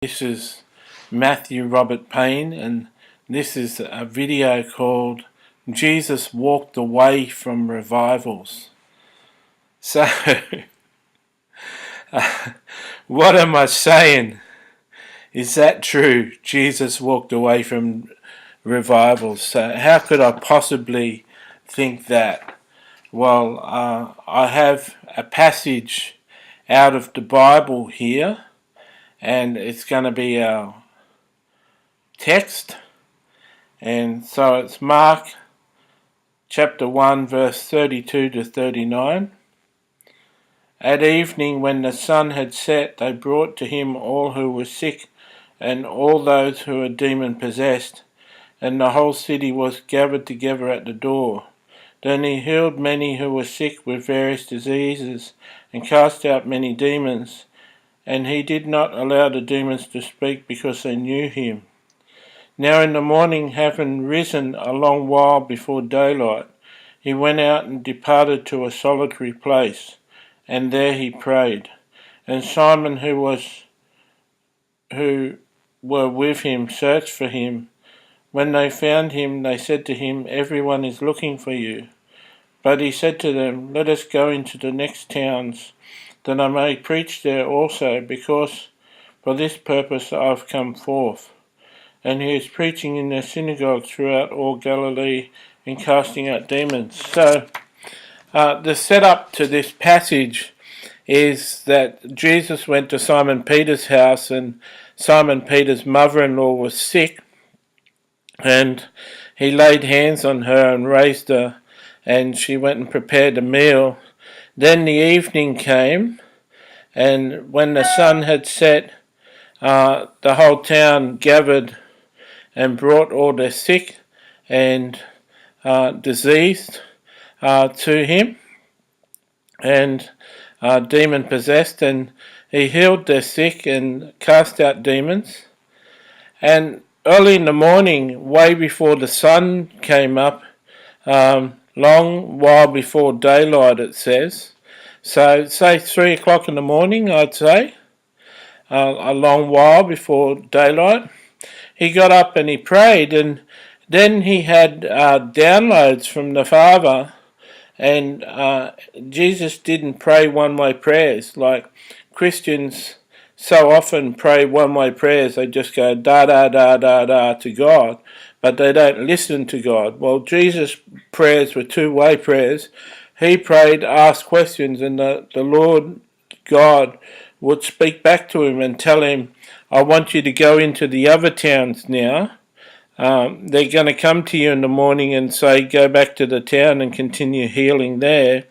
This is Matthew Robert Payne, and this is a video called Jesus Walked Away from Revivals. So, what am I saying? Is that true? Jesus walked away from revivals. So how could I possibly think that? Well, I have a passage out of the Bible here, and it's going to be our text. And so it's Mark chapter 1 verse 32 to 39. At evening, when the sun had set, they brought to him all who were sick and all those who were demon-possessed, and the whole city was gathered together at the door. Then he healed many who were sick with various diseases, and cast out many demons, and he did not allow the demons to speak because they knew him. Now in the morning, having risen a long while before daylight, he went out and departed to a solitary place, and there he prayed. And Simon, who were with him, searched for him. When they found him, they said to him, "Everyone is looking for you." But he said to them, "Let us go into the next towns, that I may preach there also, because for this purpose I have come forth." And he is preaching in their synagogues throughout all Galilee, and casting out demons. So the setup to this passage is that Jesus went to Simon Peter's house, and Simon Peter's mother-in-law was sick, and he laid hands on her and raised her, and she went and prepared a meal. Then the evening came, and when the sun had set, the whole town gathered and brought all their sick and diseased to him, and demon-possessed, and he healed their sick and cast out demons. And early in the morning, way before the sun came up, long while before daylight, it says. So say 3 o'clock in the morning, I'd say, a long while before daylight. He got up and he prayed, and then he had downloads from the Father, and Jesus didn't pray one-way prayers like Christians so often pray one-way prayers. They just go da-da-da-da-da to God, but they don't listen to God. Well, Jesus' prayers were two-way prayers. He prayed, asked questions, and the Lord God would speak back to him and tell him, "I want you to go into the other towns now. They're going to come to you in the morning and say, go back to the town and continue healing there.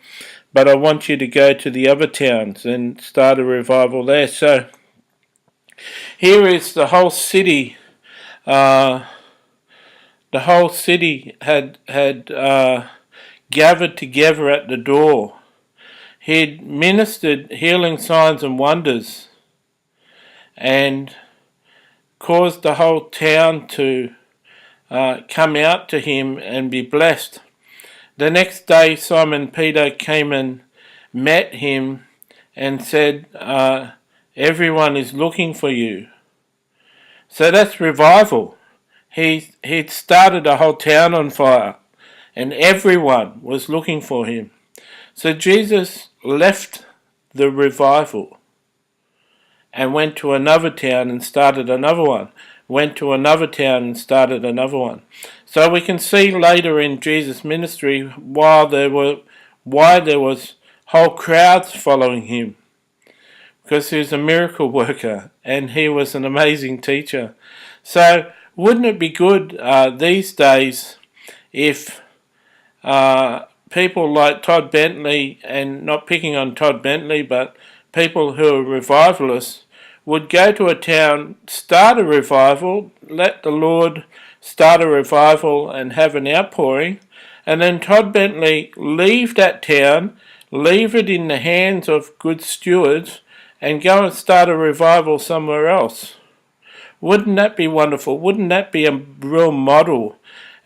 But I want you to go to the other towns and start a revival there." So here is the whole city. The whole city had gathered together at the door. He'd ministered healing signs and wonders, and caused the whole town to come out to him and be blessed. The next day, Simon Peter came and met him and said, "Everyone is looking for you." So that's revival. He'd started a whole town on fire, and everyone was looking for him. So Jesus left the revival and went to another town and started another one. Went to another town and started another one. So we can see later in Jesus' ministry why there was whole crowds following him, because he was a miracle worker and he was an amazing teacher. So wouldn't it be good these days if people like Todd Bentley, and not picking on Todd Bentley, but people who are revivalists, would go to a town, start a revival, let the Lord start a revival and have an outpouring, and then Todd Bentley leave that town, leave it in the hands of good stewards, and go and start a revival somewhere else. Wouldn't that be wonderful? Wouldn't that be a real model?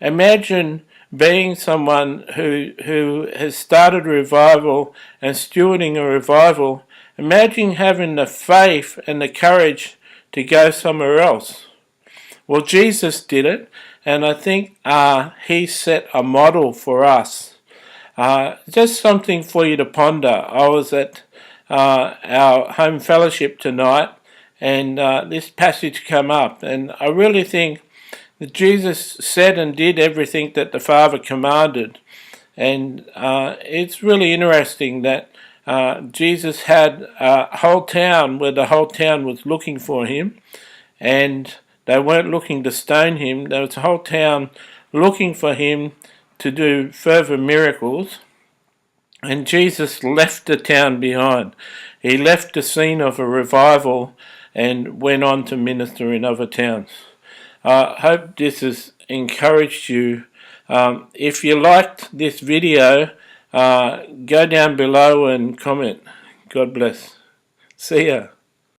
Imagine being someone who has started a revival and stewarding a revival. Imagine having the faith and the courage to go somewhere else. Well, Jesus did it, and I think he set a model for us. Just something for you to ponder. I was at our home fellowship tonight, and this passage came up, and I really think that Jesus said and did everything that the Father commanded. And it's really interesting that Jesus had a whole town where the whole town was looking for him, and they weren't looking to stone him. There was a whole town looking for him to do further miracles, and Jesus left the town behind. He left the scene of a revival and went on to minister in other towns. I hope this has encouraged you. If you liked this video, go down below and comment. God bless. See ya.